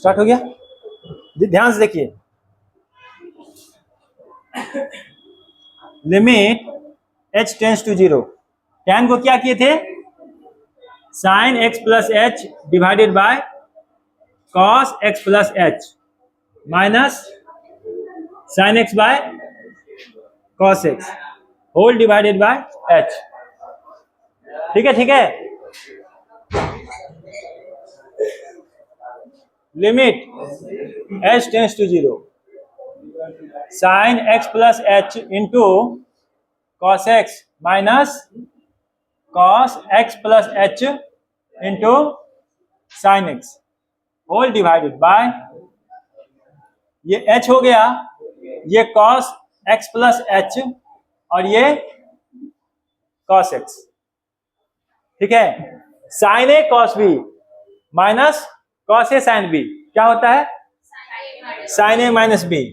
Start हो गया। ध्यान से देखिए, limit h tends to 0, tan को क्या किए थे, sin x plus h divided by cos x plus H minus sin x बाय cos x whole divided by h। ठीक है, ठीक है। Limit h tends to 0, sin x plus h into cos x minus cos x plus h into sin x whole divided by, ये h हो गया, ये cos x plus H और ये cos x। ठीक है, sin a cos b minus cos a sin b क्या होता है, sin a minus b।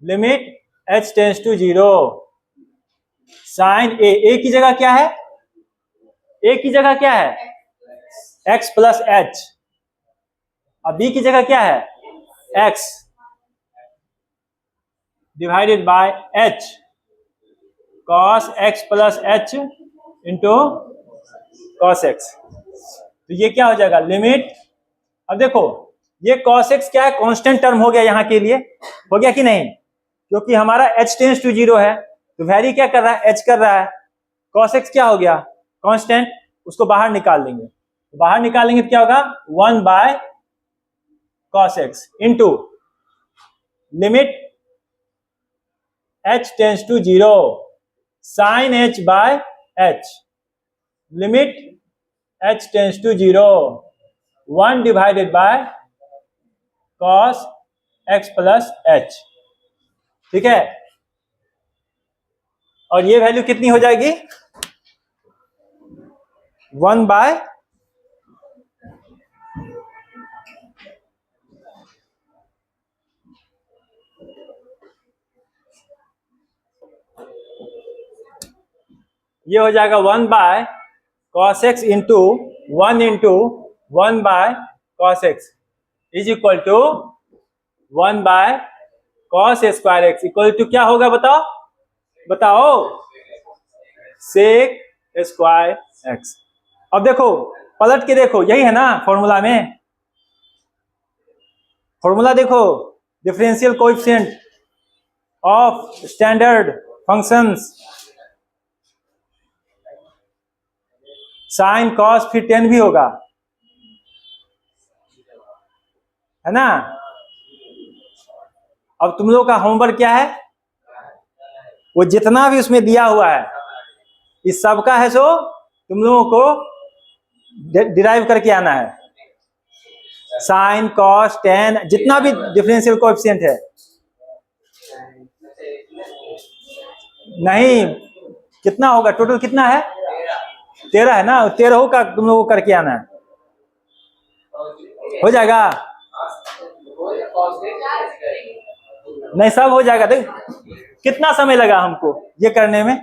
Limit h tends to 0, sin a की जगह क्या है, a की जगह क्या है x प्लस एच और b की जगह क्या है x divided by h cos x plus h into cos x। तो ये क्या हो जाएगा लिमिट, अब देखो ये cos x क्या है, कांस्टेंट टर्म हो गया यहाँ के लिए, हो गया कि नहीं, क्योंकि हमारा h टेंस टू 0 है तो वैरी क्या कर रहा है, h कर रहा है। cos x क्या हो गया कांस्टेंट, उसको बाहर निकाल लेंगे, बाहर निकालेंगे तो क्या होगा 1 by cos x into limit h tends to 0 sin h by h, limit h tends to 0 1 divided by cos x plus h। ठीक है, और ये वैल्यू कितनी हो जाएगी 1 बाय ये हो जाएगा 1 by cos x into 1 into 1 by cos x is equal to 1 by cos square x equal to क्या होगा बताओ, बताओ sec स्क्वायर x। अब देखो पलट के देखो, यही है ना फॉर्मूला में, फॉर्मूला देखो, differential coefficient of standard functions, sine cos फिर टेन भी होगा, है ना। अब तुम लोगों का होमवर्क क्या है, वो जितना भी उसमें दिया हुआ है इस सब का है सो तुम लोगों को डिराइव करके आना है, साइन कॉस टेन जितना भी डिफरेंशियल कोएफिशिएंट है। नहीं, कितना होगा टोटल, कितना है 13 है ना, 13 का तुम लोगों को करके आना है, हो जाएगा नहीं सब हो जाएगा। देख कितना समय लगा हमको ये करने में,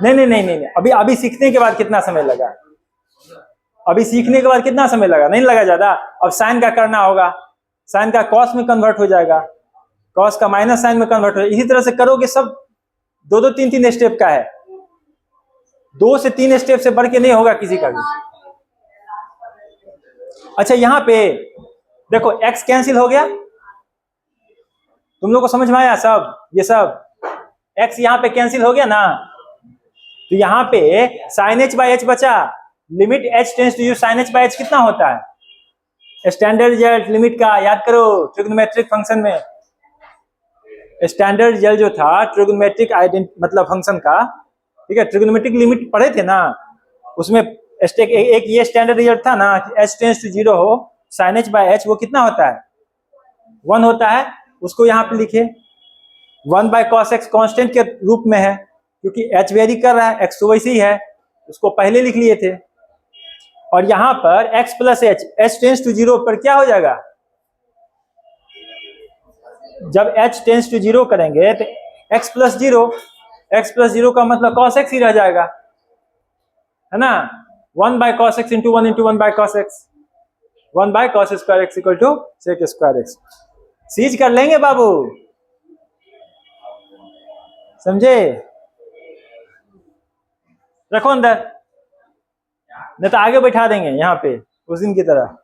नहीं नहीं नहीं नहीं, अभी सीखने के बाद कितना समय लगा, अभी सीखने के बाद कितना समय लगा, नहीं लगा ज्यादा। अब साइन का करना होगा, साइन का कॉस में कन्वर्ट हो जाएगा, कॉस का माइनस साइन में कन्वर्ट हो जाएगा, इसी तरह से करोगे सब, 2-2 3-3 स्टेप का है, 2 से 3 स्टेप से बढ़ के नहीं होगा किसी का भी। अच्छा यहाँ पे देखो x कैंसिल हो गया, तुम लोग को समझ में आया सब, ये सब x यहाँ पे कैंसिल हो गया ना, तो यहाँ पे sin h बाई h बचा, limit h tends to sin h by h कितना होता है, स्टैंडर्ड रिजल्ट लिमिट का याद करो ट्रिग्नोमेट्रिक फंक्शन में, स्टैंडर्ड रिजल्ट जो था ट्रिग्नोमेट्रिक मतलब फंक्शन का, ठीक है, ट्रिग्नोमेट्रिक लिमिट पढ़े थे ना, उसमें एक ये स्टैंडर्ड रिजल्ट था ना कि h टेंस टू 0 हो sin h बाई h, वो कितना होता है 1 होता है, उसको यहाँ पे लिखे 1 बाय cos x कांस्टेंट के रूप में है, क्योंकि h वेरी कर रहा है, x तो वैसे ही है, उसको पहले लिख लिए थे। और यहाँ पर x plus h, h tends to 0 पर क्या हो जाएगा, जब h टेंस टू 0 करेंगे तो x प्लस 0, x प्लस 0 का मतलब cos x ही रह जाएगा, है ना, 1 by cos x into 1 by cos x। 1 by cos square x equal to sec square x. सीज कर लेंगे बाबू, समझे? रखो अंदर, नहीं तो आगे बैठा देंगे यहाँ पे उस दिन की तरह।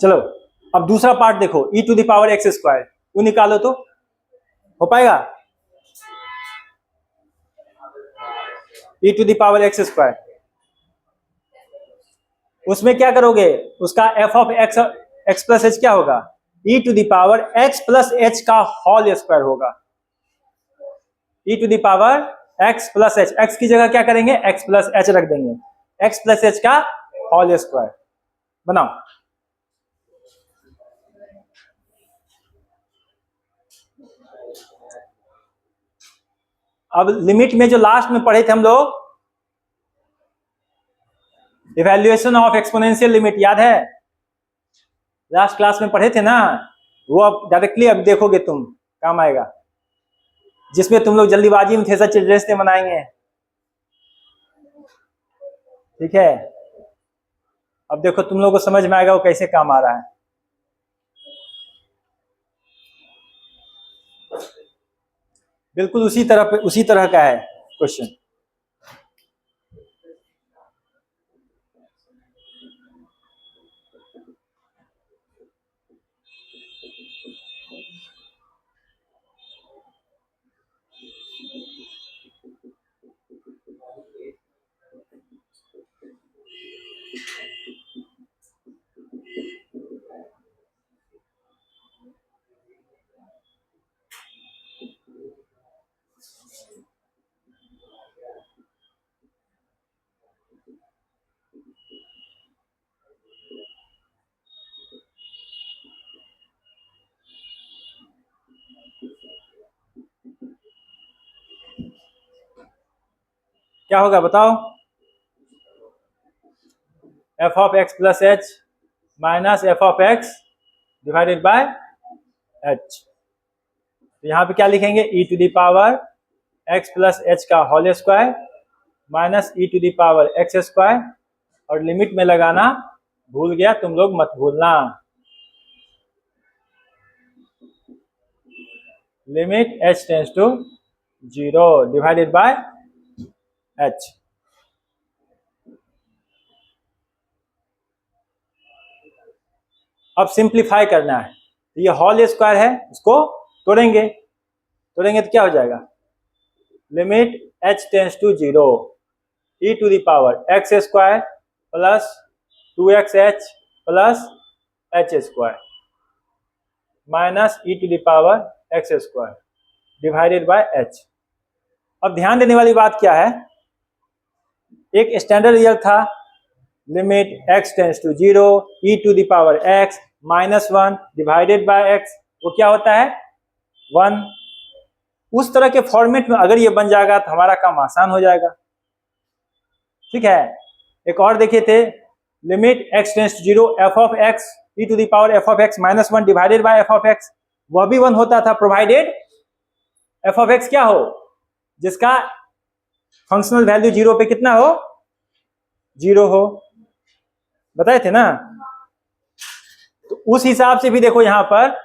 चलो अब दूसरा पार्ट देखो, e to the power x square, वो निकालो तो हो पाएगा। e to the power x square, उसमें क्या करोगे, उसका f of x plus h क्या होगा, e to the power x plus h का होल स्क्वायर होगा। e to the power x plus h, x की जगह क्या करेंगे, x प्लस एच रख देंगे, x प्लस एच का होल स्क्वायर। बनाओ। अब लिमिट में जो लास्ट में पढ़े थे हम लोग, इवैल्यूएशन ऑफ एक्सपोनेंशियल लिमिट, याद है? लास्ट क्लास में पढ़े थे ना, वो अब डायरेक्टली अब देखोगे तुम, काम आएगा। जिसमें तुम लोग जल्दीबाजी में थे, सच चिल्ड्रंस डे मनाएंगे, ठीक है? अब देखो तुम लोग को समझ में आएगा वो कैसे काम आ रहा है। बिल्कुल उसी तरह का है क्वेश्चन। क्या होगा बताओ, f of x plus H minus f of x divided by h. तो यहाँ पे क्या लिखेंगे, e to the power x plus h का whole square minus e to the power x square, और लिमिट में लगाना भूल गया, तुम लोग मत भूलना, limit h tends to 0 divided by h। अब सिंप्लीफाई करना है, ये होल स्क्वायर है, उसको तोड़ेंगे तो क्या हो जाएगा, limit h tends to 0 e to the power x square plus 2xh plus h square minus e to the power x square divided by h। अब ध्यान देने वाली बात क्या है, एक स्टैंडर्ड रिजल्ट था, limit x tends to 0 e to the power x minus 1 divided by x, वो क्या होता है 1। उस तरह के फॉर्मेट में अगर ये बन जाएगा तो हमारा काम आसान हो जाएगा, ठीक है? एक और देखे थे, limit x tends to 0 f of x e to the power f of x minus 1 divided by f of x, वह भी 1 होता था प्रोवाइडेड f ऑफ x क्या हो, जिसका फंक्शनल वैल्यू 0 पे कितना हो, 0 हो, बताए थे ना? तो उस हिसाब से भी देखो यहाँ पर,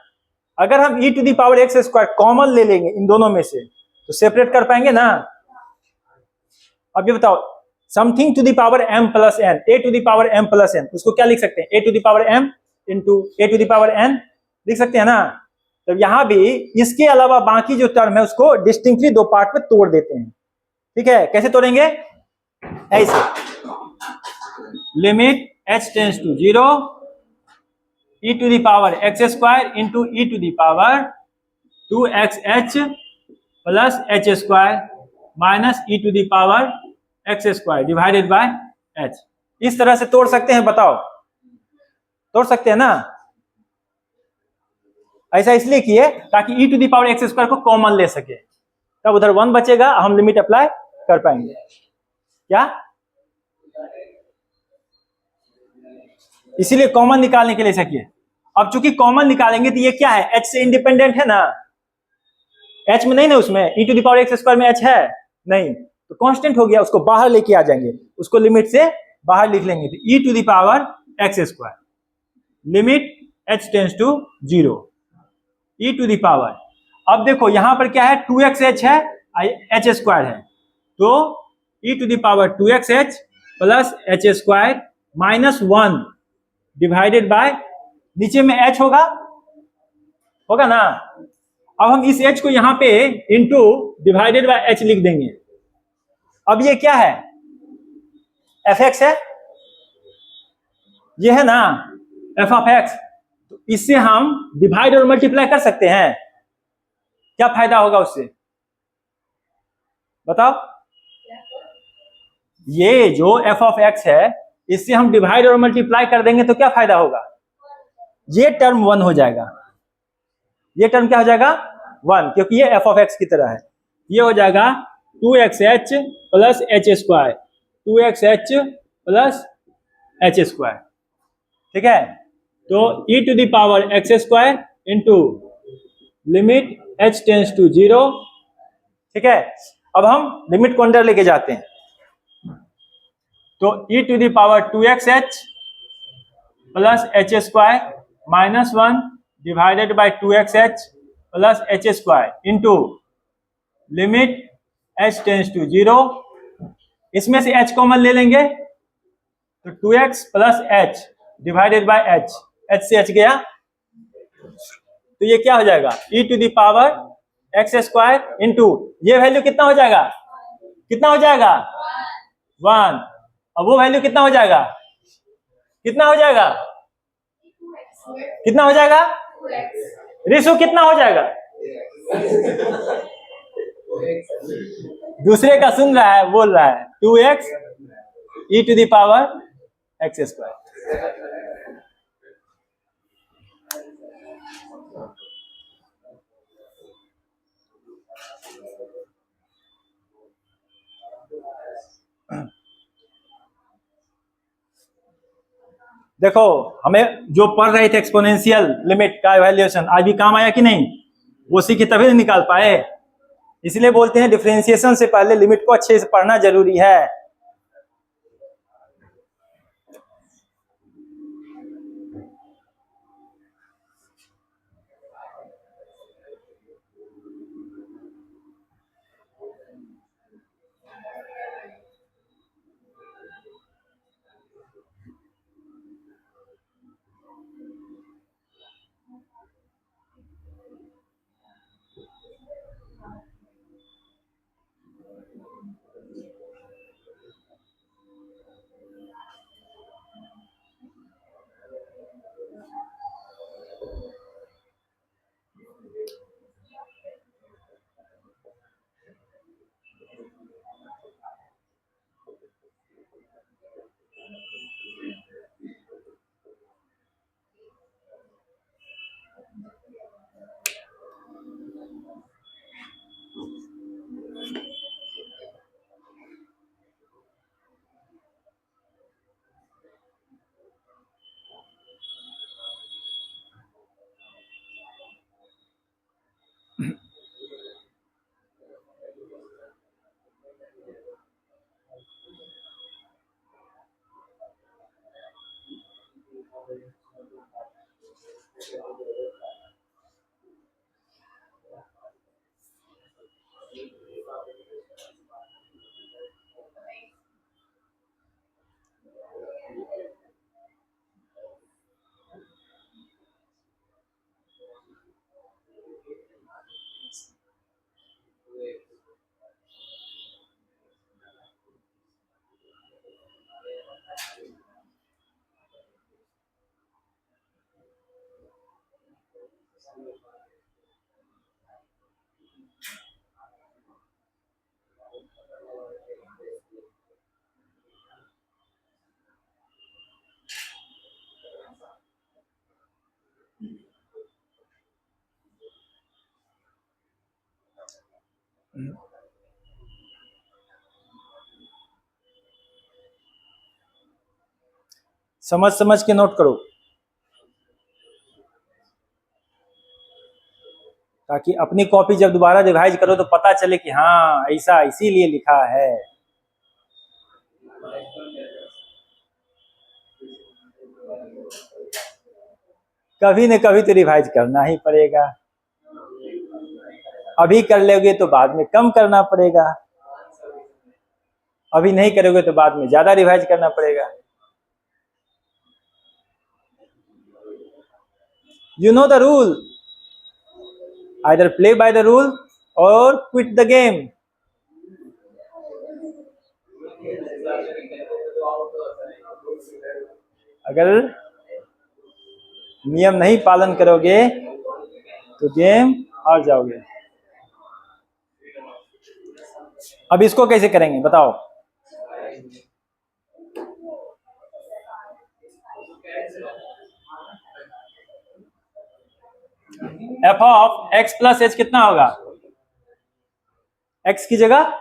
अगर हम e to the power x square common ले लेंगे इन दोनों में से तो सेपरेट कर पाएंगे ना। अब ये बताओ, something to the power m plus n, a to the power m plus n, उसको क्या लिख सकते हैं, a to the power m into a to the power n लिख सकते हैं ना। तो यहाँ भी इसके अलावा बाकी जो टर्म है उसको डिस्टिंक्टली दो पार्ट में तोड़ देते हैं, ठीक है? कैसे तोड़ेंगे, ऐसे, limit h tends to 0 e to the power x square into e to the power 2xh plus h square minus e to the power x square divided by h। इस तरह से तोड़ सकते हैं, बताओ तोड़ सकते हैं ना? ऐसा इसलिए किए ताकि e to the power x square को कॉमन ले सके, तब उधर 1 बचेगा, हम लिमिट अप्लाई कर पाएंगे। क्या इसीलिए कॉमन निकालने के लिए ऐसा किए। अब चूंकि कॉमन निकालेंगे तो ये क्या है, h से इंडिपेंडेंट है ना, h में नहीं ना, उसमें e to the power x square में h है नहीं, तो कांस्टेंट हो गया, उसको बाहर लेके आ जाएंगे, उसको लिमिट से बाहर लिख लेंगे, तो e to the power x square limit h tends to 0 e to the power. अब देखो यहां पर क्या है, 2xh है, h स्क्वायर है, तो e to the power 2xh plus h square minus 1 divided by, नीचे में h होगा ना। अब हम इस h को यहां पे इंटू डिवाइडेड बाय h लिख देंगे। अब ये क्या है, fx है, ये है ना f ऑफ x, तो इससे हम डिवाइड और मल्टीप्लाई कर सकते हैं, क्या फायदा होगा उससे बताओ। ये जो f ऑफ x है, इससे हम डिवाइड और मल्टीप्लाई कर देंगे तो क्या फायदा होगा, ये टर्म 1 हो जाएगा, ये टर्म क्या हो जाएगा 1, क्योंकि ये f ऑफ x की तरह है, ये हो जाएगा 2xh plus h square, 2xh plus h square, ठीक है। तो e to the power x square into limit h tends to 0, ठीक है। अब हम लिमिट को अंदर लेके जाते हैं, तो e to the power 2xh plus h square minus 1 divided by 2xh plus h square into limit h tends to 0, इसमें से h कॉमन ले लेंगे, तो 2x plus h divided by h, h से h गया, तो ये क्या हो जाएगा e to the power x square into, ये वैल्यू कितना हो जाएगा, कितना हो जाएगा 1, अब वो वैल्यू कितना हो जाएगा, कितना हो जाएगा, कितना हो जाएगा, रेशो कितना हो जाएगा, दूसरे का सुन रहा है, बोल रहा है 2x e to the power x square. देखो हमें जो पढ़ रहे थे एक्सपोनेंशियल लिमिट का इवैल्यूएशन, आज भी काम आया कि नहीं, वो सीखे तभी नहीं निकाल पाए, इसलिए बोलते हैं डिफरेंशिएशन से पहले लिमिट को अच्छे से पढ़ना जरूरी है। समझ समझ के नोट करो, ताकि अपनी कॉपी जब दोबारा रिवाइज करो तो पता चले कि हाँ ऐसा इसीलिए लिखा है। कभी न कभी तो रिवाइज करना ही पड़ेगा, अभी कर लोगे तो बाद में कम करना पड़ेगा, अभी नहीं करोगे तो बाद में ज्यादा रिवाइज करना पड़ेगा। You know the rule. Either play by the rule or quit the game. अगर नियम नहीं पालन करोगे तो गेम हार जाओगे। अब इसको कैसे करेंगे बताओ? F of x plus H कितना होगा? एक्स की जगह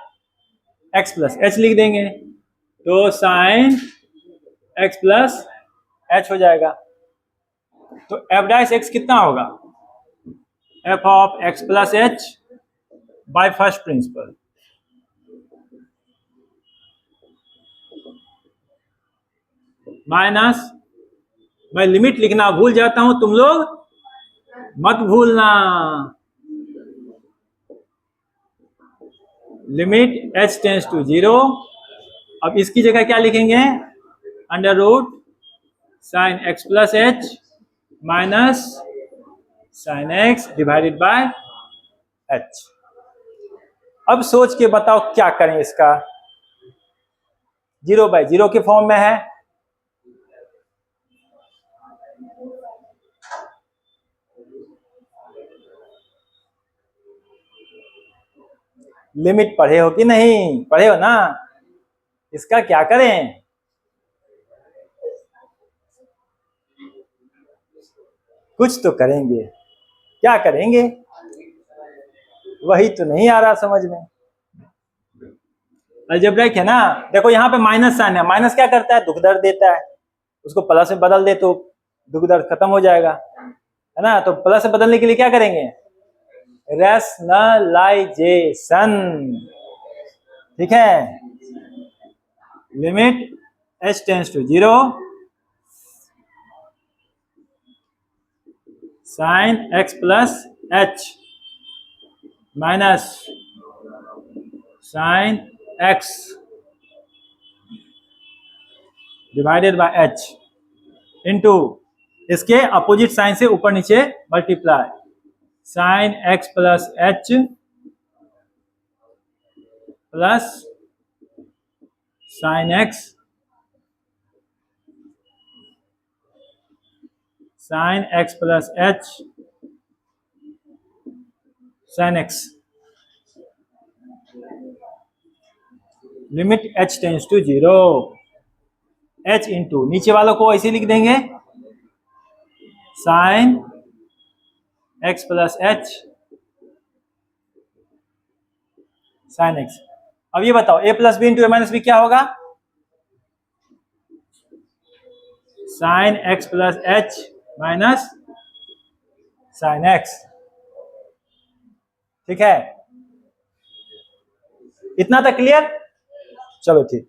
एक्स प्लस एच लिख देंगे तो साइन एक्स प्लस एच हो जाएगा। तो एफ डैश एक्स कितना होगा? F of x plus h by first principle. Minus, मैं लिमिट लिखना भूल जाता हूं, तुम लोग मत भूलना। Limit h tends to 0। अब इसकी जगह क्या लिखेंगे? Under root sine x plus H minus sine x divided by h. अब सोच के बताओ क्या करें इसका? 0/0 के फॉर्म में है, लिमिट पढ़े हो कि नहीं? पढ़े हो ना? इसका क्या करें? कुछ तो करेंगे, क्या करेंगे? वही तो नहीं आ रहा समझ में। अलजेब्रिक है ना, देखो यहाँ पे माइनस साइन है, माइनस क्या करता है? दुख दर्द देता है, उसको प्लस में बदल दे तो दुख दर्द खत्म हो जाएगा, है ना? तो प्लस से बदलने के लिए क्या करेंगे? रैशनलाइजेशन। ठीक है, limit h tends to 0 sine x plus H minus sine x divided by h into इसके अपोजिट साइन से ऊपर नीचे multiply sine x plus h plus sine x sine x plus h sine x। Limit h tends to 0 h into नीचे वालों को ऐसे लिख देंगे sine x plus h sine x। अब ये बताओ a plus b into a minus b क्या होगा? Sine x plus H minus sine x। ठीक है, इतना तक क्लियर? चलो ठीक।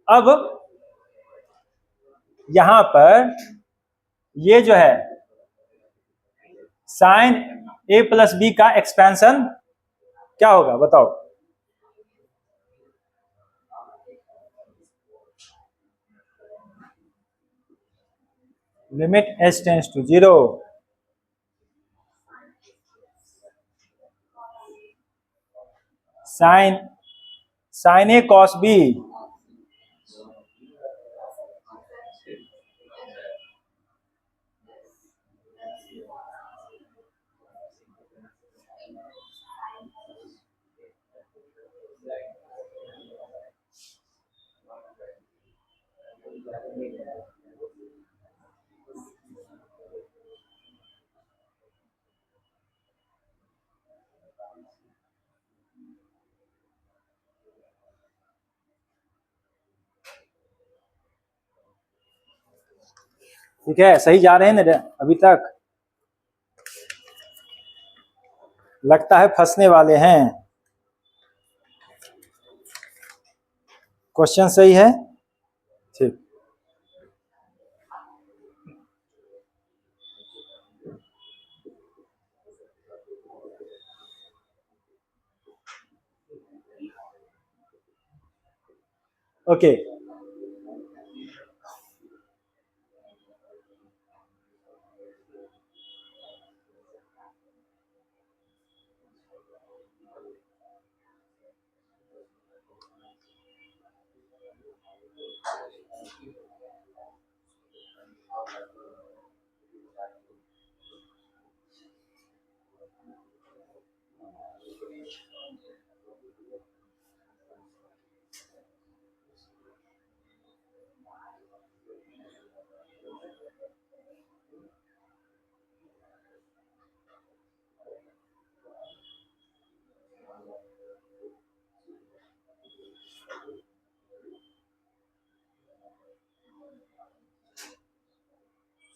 अब यहां पर ये जो है साइन a प्लस बी का एक्सपेंशन क्या होगा बताओ? Limit h tends to 0 sine a cos b ठीक है, सही जा रहे हैं ना अभी तक? लगता है फंसने वाले हैं। क्वेश्चन सही है? ठीक। Okay,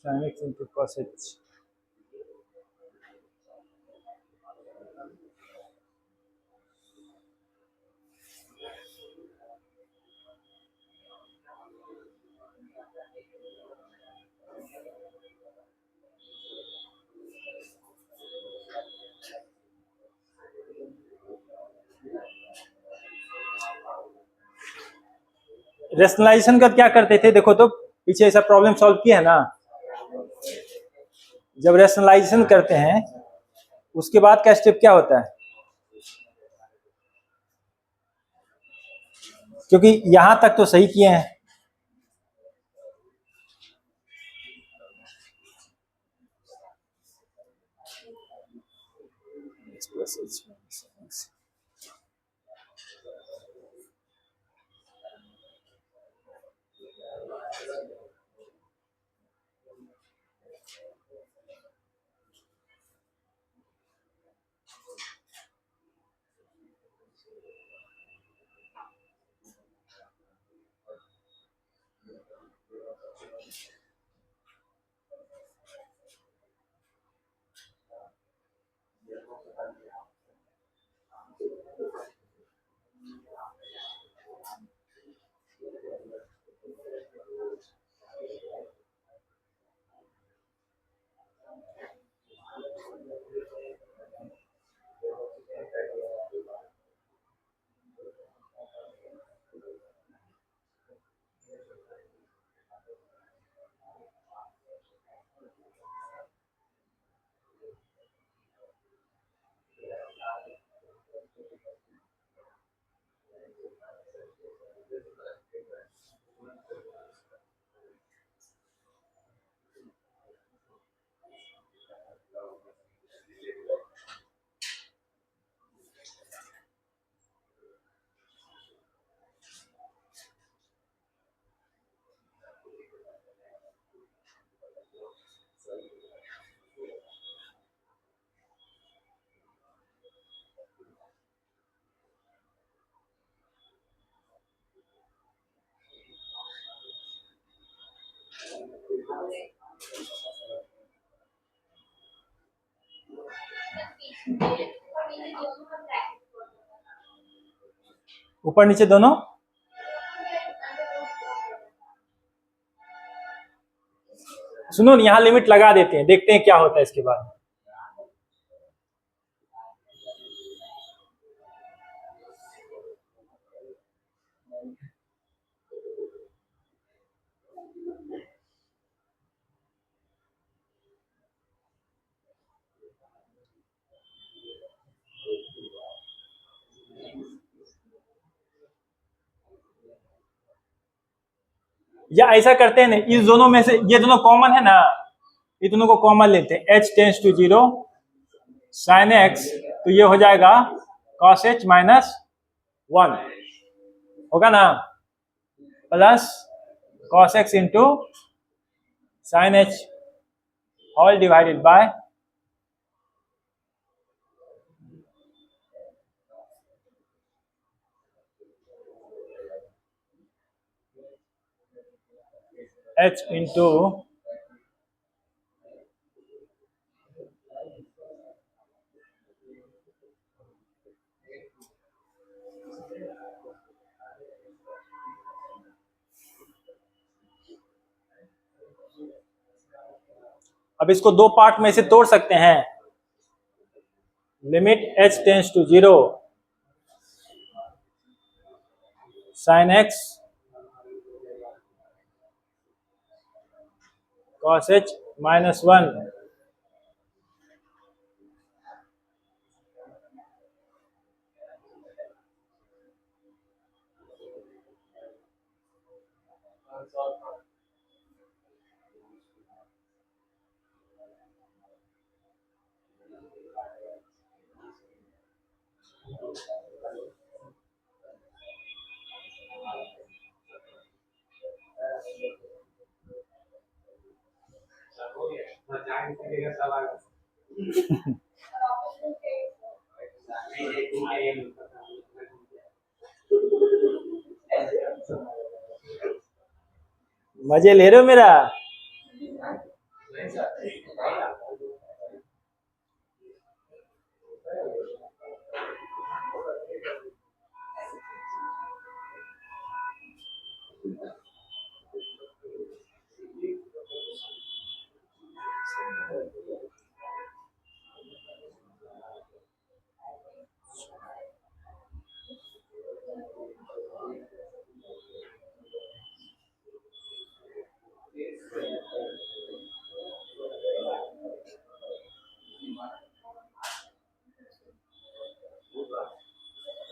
sin x into cos h। Rationalisation का क्या करते थे, देखो तो पीछे ऐसा प्रॉब्लम सॉल्व किया है ना। जब रेशनलाइजेशन करते हैं उसके बाद का स्टेप क्या होता है? क्योंकि यहां तक तो सही किए हैं। ऊपर नीचे दोनों। सुनो, यहां लिमिट लगा देते हैं, देखते हैं क्या होता है इसके बाद। या ऐसा करते हैं ना, इस दोनों में से ये दोनों कॉमन है ना, ये दोनों को कॉमन लेते हैं। h tends to 0 sin x, तो ये हो जाएगा cos h माइनस 1 होगा ना, plus cos x into sin h whole divided by h into अब इसको दो पार्ट में से तोड़ सकते हैं। Limit h tends to 0 sin x cos h minus 1 मजे ले रहे हो मेरा?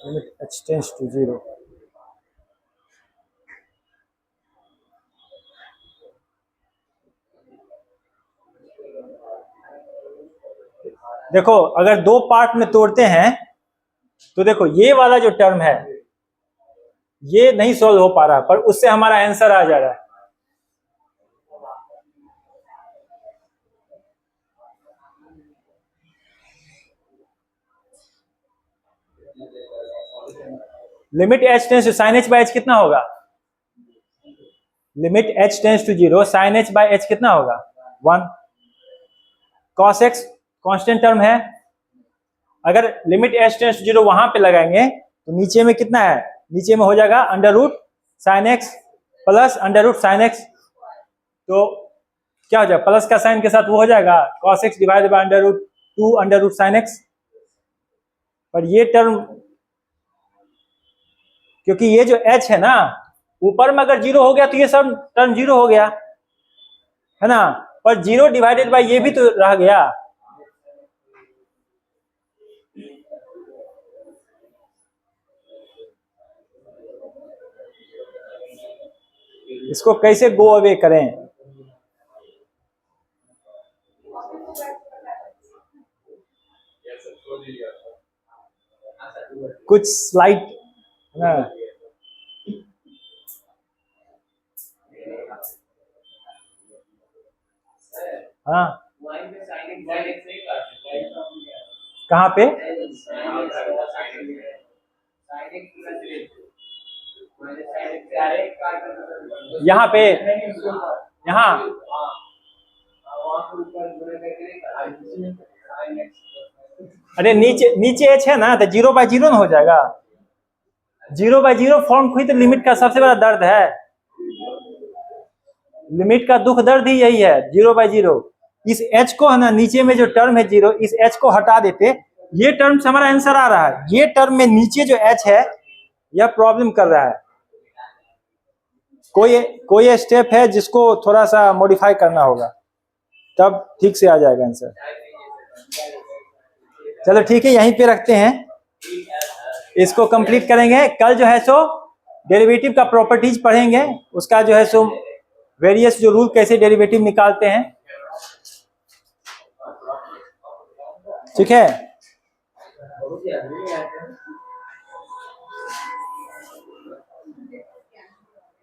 Limit h tends to 0 देखो अगर दो पार्ट में तोड़ते हैं तो देखो ये वाला जो टर्म है ये नहीं सॉल्व हो पा रहा, पर उससे हमारा आंसर आ जा रहा है। Limit h tends to sine h by h कितना होगा? Limit h tends to 0 sine h by h कितना होगा? 1। cos x कांस्टेंट टर्म है, अगर लिमिट h टेंस टू 0 वहां पे लगाएंगे तो नीचे में कितना है? नीचे में हो जाएगा under root sine x plus under root sine x, तो क्या हो जाएगा? प्लस का साइन के साथ वो हो जाएगा cos x divided by under root 2 under root sine x. पर ये टर्म, क्योंकि ये जो h है ना ऊपर में अगर 0 हो गया तो ये सब टर्म 0 हो गया है ना, पर 0 डिवाइडेड बाय ये भी तो रह गया। इसको कैसे गो अवे करें? कुछ स्लाइड ना, हाँ कहाँ पे? यहाँ पे, यहाँ अरे नीचे h है ना तो 0 बाय 0 ना हो जाएगा। 0 बाय 0 फॉर्म हुई तो लिमिट का सबसे बड़ा दर्द है, लिमिट का दुख दर्द ही यही है 0 बाय 0। इस h को है ना, नीचे में जो टर्म है 0, इस h को हटा देते, ये टर्म से हमारा आंसर आ रहा है। ये टर्म में नीचे जो h है यह प्रॉब्लम कर रहा है। कोई स्टेप है जिसको थोड़ा सा मॉडिफाई करना होगा, तब ठीक से आ जाएगा आंसर। चलो ठीक है, यहीं पे रखते हैं, इसको कंप्लीट करेंगे। कल जो है सो डेरिवेटिव का प्रॉपर्टीज पढ़ेंगे, उसका जो है सो वेरियस जो रूल कैसे डेरिवेटिव निकालते हैं, ठीक है।